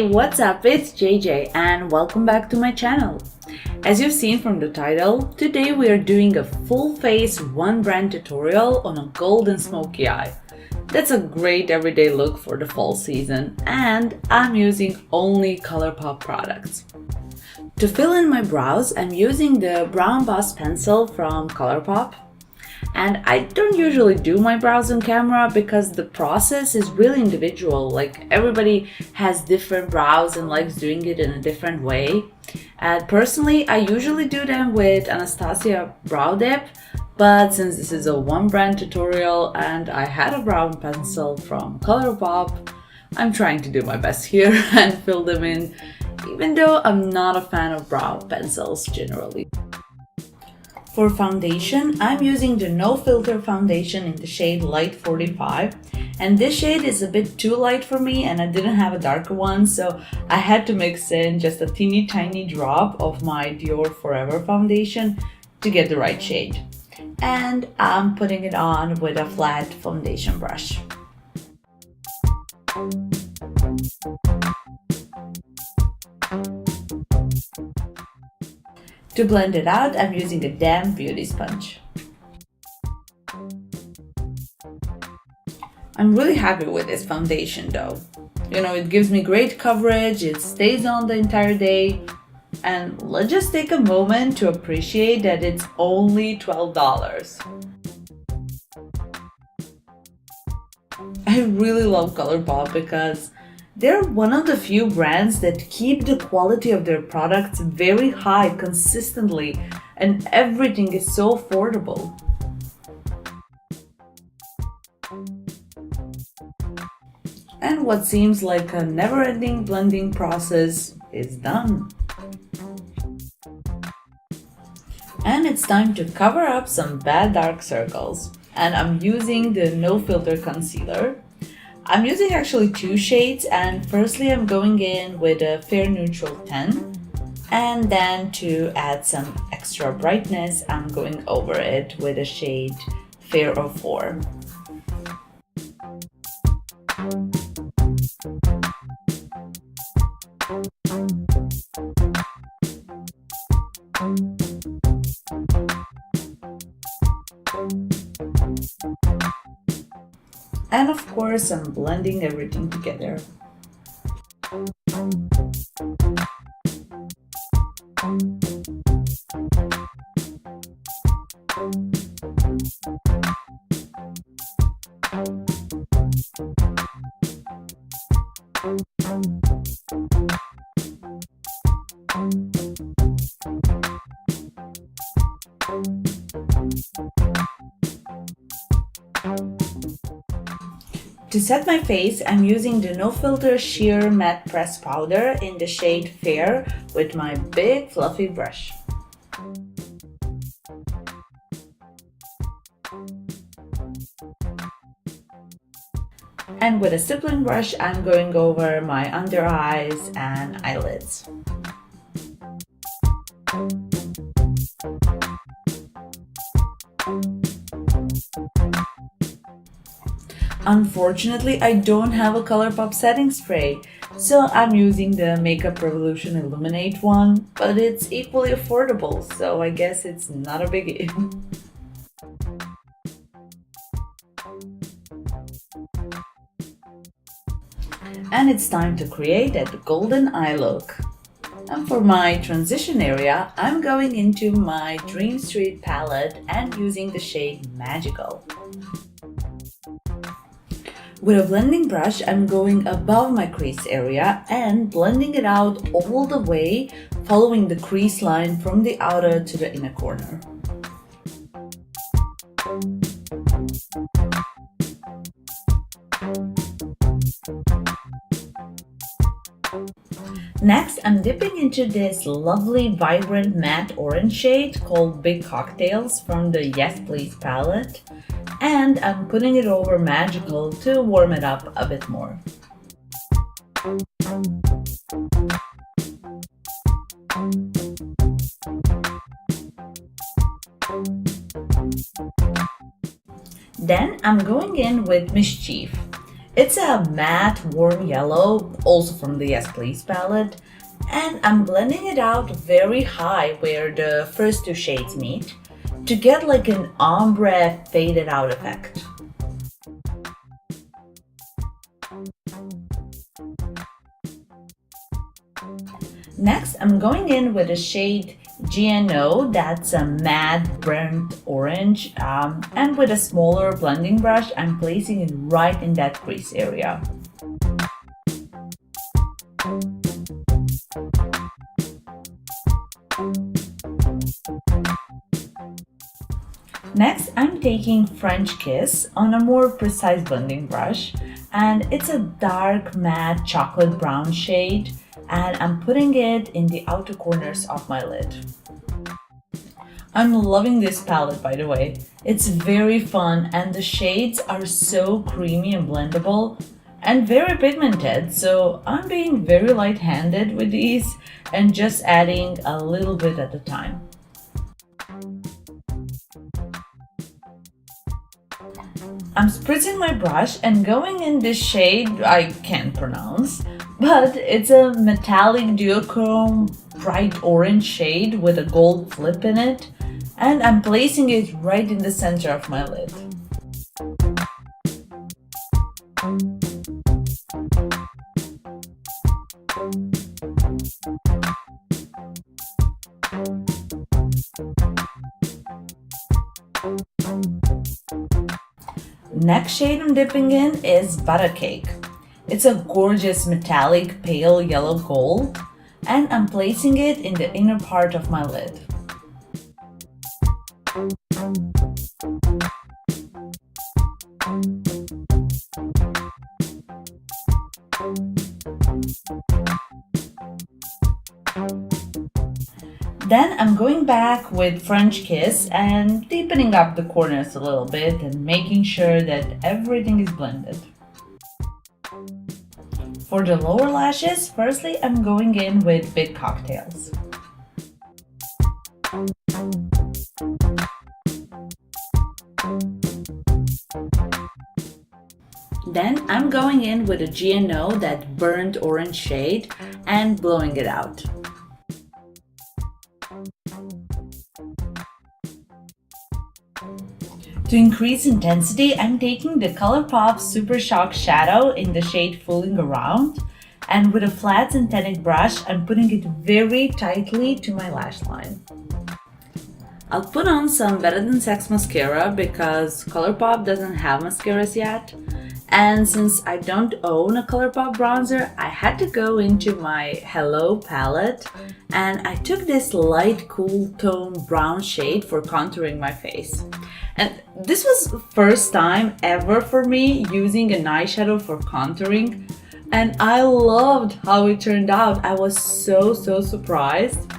Hey, what's up? It's JJ and welcome back to my channel. As you've seen from the title, today we are doing a full face one brand tutorial on a golden smoky eye. That's a great everyday look for the fall season, and I'm using only ColourPop products. To fill in my brows, I'm using the Brow Emboss pencil from ColourPop. And I don't usually do my brows on camera because the process is really individual. Like, everybody has different brows and likes doing it in a different way. And personally, I usually do them with Anastasia Brow Dip, but since this is a one brand tutorial and I had a brow pencil from ColourPop, I'm trying to do my best here and fill them in, even though I'm not a fan of brow pencils generally. For foundation, I'm using the No Filter foundation in the shade Light 45, and this shade is a bit too light for me and I didn't have a darker one, so I had to mix in just a teeny tiny drop of my Dior Forever foundation to get the right shade. And I'm putting it on with a flat foundation brush. To blend it out, I'm using a damp beauty sponge. I'm really happy with this foundation though. It gives me great coverage, it stays on the entire day, and let's just take a moment to appreciate that it's only $12. I really love ColourPop because they're one of the few brands that keep the quality of their products very high consistently, and everything is so affordable. And what seems like a never-ending blending process is done. And it's time to cover up some bad dark circles. And I'm using the No Filter concealer. I'm using actually two shades, and firstly I'm going in with a Fair Neutral 10, and then to add some extra brightness I'm going over it with a shade Fair 04. And of course, I'm blending everything together. To set my face, I'm using the No Filter Sheer Matte Press Powder in the shade Fair with my big fluffy brush. And with a stippling brush, I'm going over my under eyes and eyelids. Unfortunately, I don't have a ColourPop setting spray, so I'm using the Makeup Revolution Illuminate one, but it's equally affordable, so I guess it's not a biggie. And it's time to create that golden eye look. And for my transition area, I'm going into my Dream Street palette and using the shade Magical. With a blending brush, I'm going above my crease area and blending it out all the way, following the crease line from the outer to the inner corner. Next, I'm dipping into this lovely vibrant matte orange shade called Big Cocktails from the Yes Please palette, and I'm putting it over Magical to warm it up a bit more. Then I'm going in with Mischief. It's a matte warm yellow, also from the Yes Please palette, and I'm blending it out very high where the first two shades meet to get like an ombre faded out effect. Next, I'm going in with a shade GNO, that's a matte burnt orange, and with a smaller blending brush, I'm placing it right in that crease area. Next, I'm taking French Kiss on a more precise blending brush, and it's a dark matte chocolate brown shade, and I'm putting it in the outer corners of my lid. I'm loving this palette, by the way. It's very fun and the shades are so creamy and blendable and very pigmented, so I'm being very light-handed with these and just adding a little bit at a time. I'm spritzing my brush and going in this shade I can't pronounce, but it's a metallic duochrome bright orange shade with a gold flip in it, and I'm placing it right in the center of my lid. Next shade I'm dipping in is Butter Cake. It's a gorgeous metallic pale yellow gold, and I'm placing it in the inner part of my lid. Then I'm going back with French Kiss and deepening up the corners a little bit and making sure that everything is blended. For the lower lashes, firstly I'm going in with Big Cocktails. Then I'm going in with a GNO, that burnt orange shade, and blowing it out. To increase intensity, I'm taking the ColourPop Super Shock Shadow in the shade Fooling Around, and with a flat synthetic brush, I'm putting it very tightly to my lash line. I'll put on some Better Than Sex mascara because ColourPop doesn't have mascaras yet, and since I don't own a ColourPop bronzer, I had to go into my Hello palette, and I took this light cool tone brown shade for contouring my face. And this was the first time ever for me using an eyeshadow for contouring, and I loved how it turned out. I was so surprised.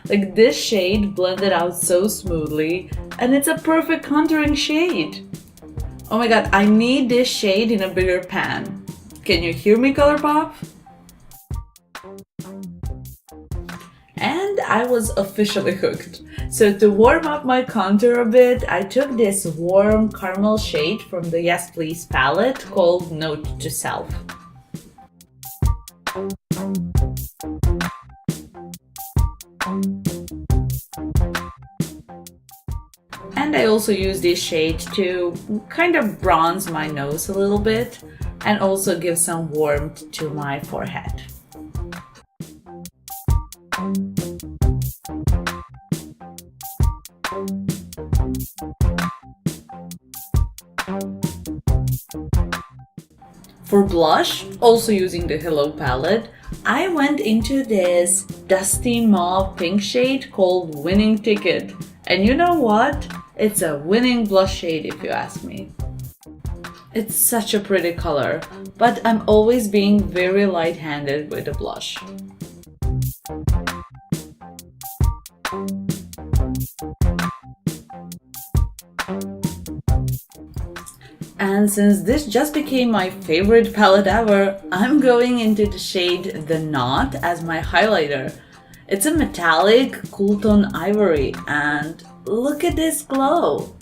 Like, this shade blended out so smoothly, and it's a perfect contouring shade. Oh my god, I need this shade in a bigger pan. Can you hear me, ColourPop? And I was officially hooked. So to warm up my contour a bit, I took this warm caramel shade from the Yes Please palette called Note to Self. And I also use this shade to kind of bronze my nose a little bit and also give some warmth to my forehead. For blush, also using the Hello palette, I went into this dusty mauve pink shade called Winning Ticket. And you know what? It's a winning blush shade if you ask me. It's such a pretty color, but I'm always being very light-handed with the blush. And since this just became my favorite palette ever, I'm going into the shade The Knot as my highlighter. It's a metallic, cool tone ivory, and look at this glow!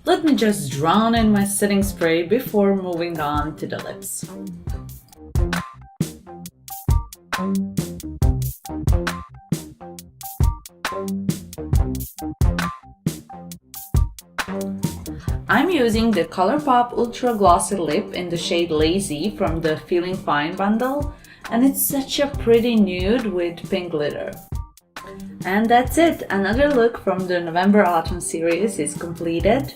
Let me just drown in my setting spray before moving on to the lips. I'm using the ColourPop Ultra Glossy Lip in the shade Lazy from the Feeling Fine bundle, and it's such a pretty nude with pink glitter. And that's it, another look from the November Autumn series is completed.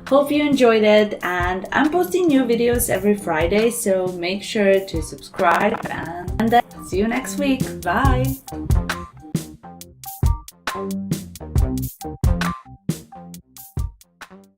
Hope you enjoyed it, and I'm posting new videos every Friday, so make sure to subscribe and see you next week. Bye!